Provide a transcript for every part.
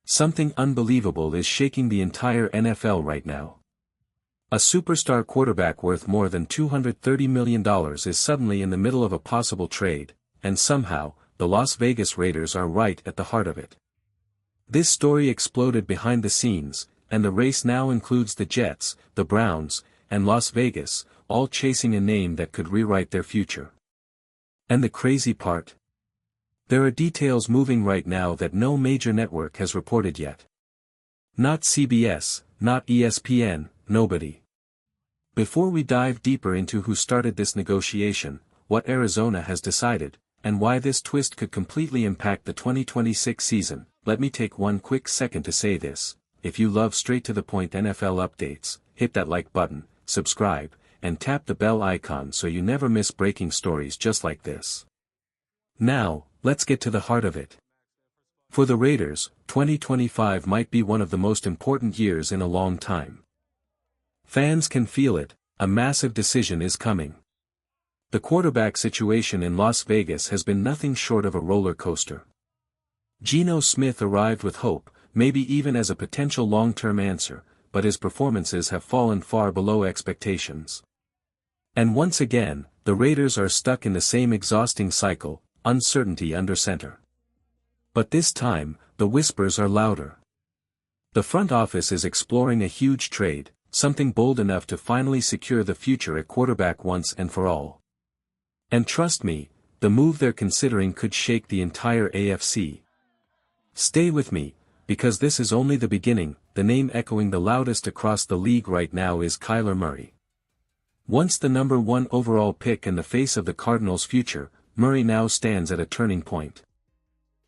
Something unbelievable is shaking the entire NFL right now. A superstar quarterback worth more than $230 million is suddenly in the middle of a possible trade, and somehow, the Las Vegas Raiders are right at the heart of it. This story exploded behind the scenes, and the race now includes the Jets, the Browns, and Las Vegas, all chasing a name that could rewrite their future. And the crazy part? There are details moving right now that no major network has reported yet. Not CBS, not ESPN, nobody. Before we dive deeper into who started this negotiation, what Arizona has decided, and why this twist could completely impact the 2026 season, let me take one quick second to say this: if you love straight-to-the-point NFL updates, hit that like button, subscribe, and tap the bell icon so you never miss breaking stories just like this. Now, let's get to the heart of it. For the Raiders, 2025 might be one of the most important years in a long time. Fans can feel it, a massive decision is coming. The quarterback situation in Las Vegas has been nothing short of a roller coaster. Geno Smith arrived with hope, maybe even as a potential long-term answer, but his performances have fallen far below expectations. And once again, the Raiders are stuck in the same exhausting cycle, uncertainty under center. But this time, the whispers are louder. The front office is exploring a huge trade, something bold enough to finally secure the future at quarterback once and for all. And trust me, the move they're considering could shake the entire AFC. Stay with me, because this is only the beginning. The name echoing the loudest across the league right now is Kyler Murray. Once the number 1 overall pick and the face of the Cardinals' future, Murray now stands at a turning point.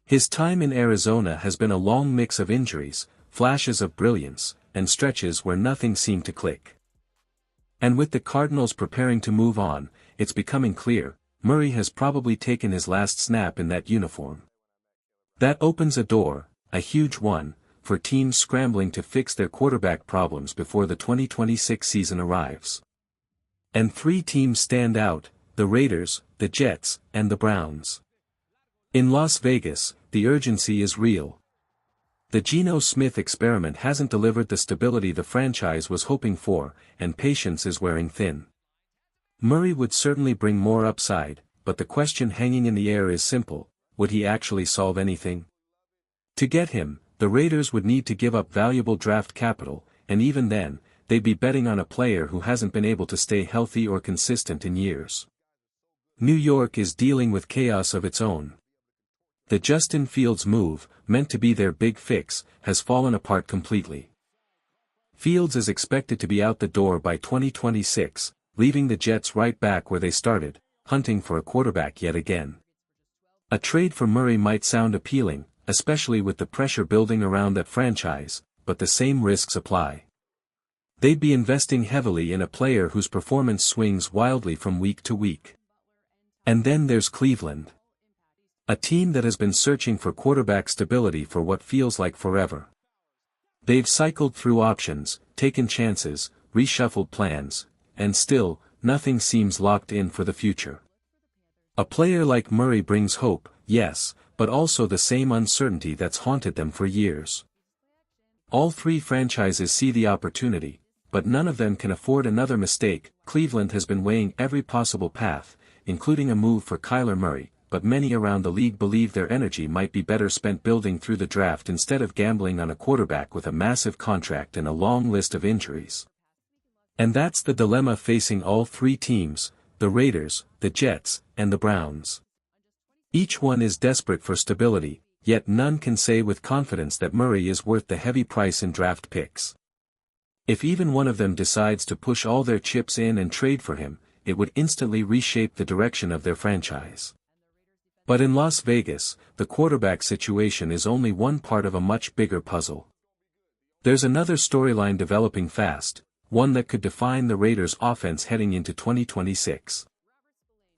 His time in Arizona has been a long mix of injuries, flashes of brilliance, and stretches where nothing seemed to click. And with the Cardinals preparing to move on, it's becoming clear, Murray has probably taken his last snap in that uniform. That opens a door, a huge one, for teams scrambling to fix their quarterback problems before the 2026 season arrives. And 3 teams stand out: the Raiders, the Jets, and the Browns. In Las Vegas, the urgency is real. The Geno Smith experiment hasn't delivered the stability the franchise was hoping for, and patience is wearing thin. Murray would certainly bring more upside, but the question hanging in the air is simple: would he actually solve anything? To get him, the Raiders would need to give up valuable draft capital, and even then, they'd be betting on a player who hasn't been able to stay healthy or consistent in years. New York is dealing with chaos of its own. The Justin Fields move, meant to be their big fix, has fallen apart completely. Fields is expected to be out the door by 2026, leaving the Jets right back where they started, hunting for a quarterback yet again. A trade for Murray might sound appealing, especially with the pressure building around that franchise, but the same risks apply. They'd be investing heavily in a player whose performance swings wildly from week to week. And then there's Cleveland. A team that has been searching for quarterback stability for what feels like forever. They've cycled through options, taken chances, reshuffled plans, and still, nothing seems locked in for the future. A player like Murray brings hope, yes, but also the same uncertainty that's haunted them for years. All 3 franchises see the opportunity, but none of them can afford another mistake. Cleveland has been weighing every possible path, including a move for Kyler Murray, but many around the league believe their energy might be better spent building through the draft instead of gambling on a quarterback with a massive contract and a long list of injuries. And that's the dilemma facing all 3 teams: the Raiders, the Jets, and the Browns. Each one is desperate for stability, yet none can say with confidence that Murray is worth the heavy price in draft picks. If even one of them decides to push all their chips in and trade for him, it would instantly reshape the direction of their franchise. But in Las Vegas, the quarterback situation is only one part of a much bigger puzzle. There's another storyline developing fast, one that could define the Raiders' offense heading into 2026.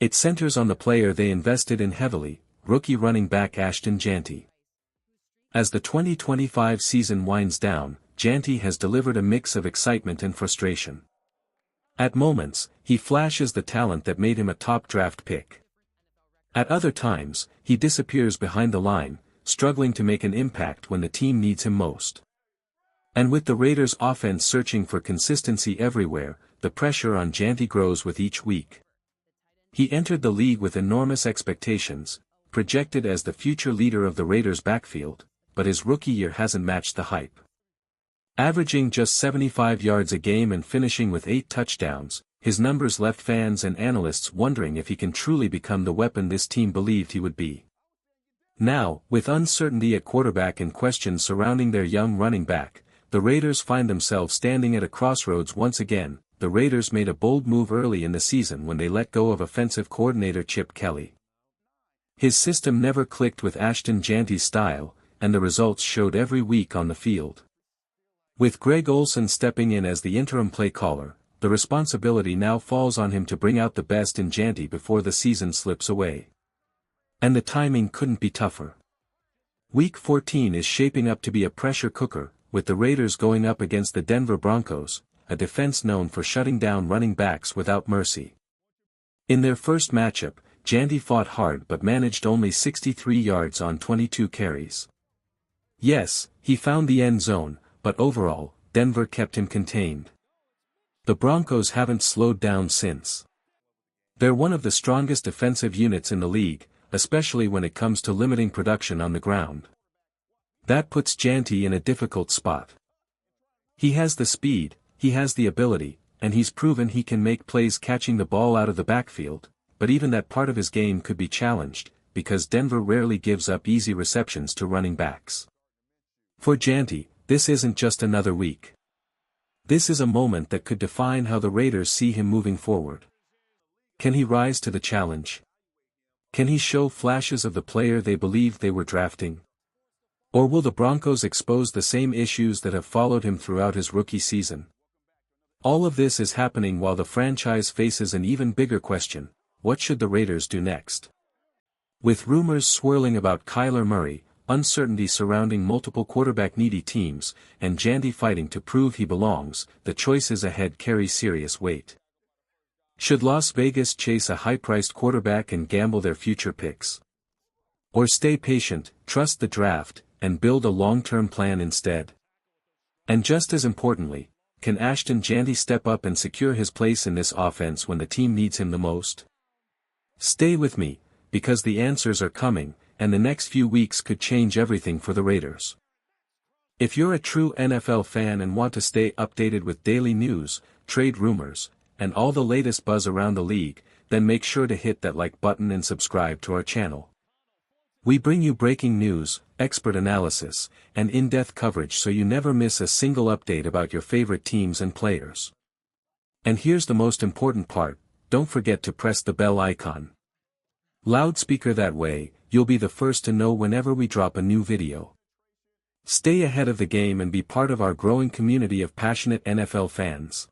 It centers on the player they invested in heavily, rookie running back Ashton Jeanty. As the 2025 season winds down, Jeanty has delivered a mix of excitement and frustration. At moments, he flashes the talent that made him a top draft pick. At other times, he disappears behind the line, struggling to make an impact when the team needs him most. And with the Raiders' offense searching for consistency everywhere, the pressure on Janty grows with each week. He entered the league with enormous expectations, projected as the future leader of the Raiders' backfield, but his rookie year hasn't matched the hype. Averaging just 75 yards a game and finishing with 8 touchdowns, his numbers left fans and analysts wondering if he can truly become the weapon this team believed he would be. Now, with uncertainty at quarterback and questions surrounding their young running back, the Raiders find themselves standing at a crossroads once again. The Raiders made a bold move early in the season when they let go of offensive coordinator Chip Kelly. His system never clicked with Ashton Janty's style, and the results showed every week on the field. With Greg Olsen stepping in as the interim play caller, the responsibility now falls on him to bring out the best in Janty before the season slips away. And the timing couldn't be tougher. Week 14 is shaping up to be a pressure cooker, with the Raiders going up against the Denver Broncos, a defense known for shutting down running backs without mercy. In their first matchup, Janty fought hard but managed only 63 yards on 22 carries. Yes, he found the end zone, but overall, Denver kept him contained. The Broncos haven't slowed down since. They're one of the strongest defensive units in the league, especially when it comes to limiting production on the ground. That puts Janty in a difficult spot. He has the speed, he has the ability, and he's proven he can make plays catching the ball out of the backfield, but even that part of his game could be challenged, because Denver rarely gives up easy receptions to running backs. For Janty, this isn't just another week. This is a moment that could define how the Raiders see him moving forward. Can he rise to the challenge? Can he show flashes of the player they believed they were drafting? Or will the Broncos expose the same issues that have followed him throughout his rookie season? All of this is happening while the franchise faces an even bigger question: what should the Raiders do next? With rumors swirling about Kyler Murray, uncertainty surrounding multiple quarterback-needy teams, and Janty fighting to prove he belongs, the choices ahead carry serious weight. Should Las Vegas chase a high-priced quarterback and gamble their future picks? Or stay patient, trust the draft, and build a long-term plan instead? And just as importantly, can Ashton Janty step up and secure his place in this offense when the team needs him the most? Stay with me, because the answers are coming, and the next few weeks could change everything for the Raiders. If you're a true NFL fan and want to stay updated with daily news, trade rumors, and all the latest buzz around the league, then make sure to hit that like button and subscribe to our channel. We bring you breaking news, expert analysis, and in-depth coverage so you never miss a single update about your favorite teams and players. And here's the most important part: don't forget to press the bell icon. Loudspeaker that way, you'll be the first to know whenever we drop a new video. Stay ahead of the game and be part of our growing community of passionate NFL fans.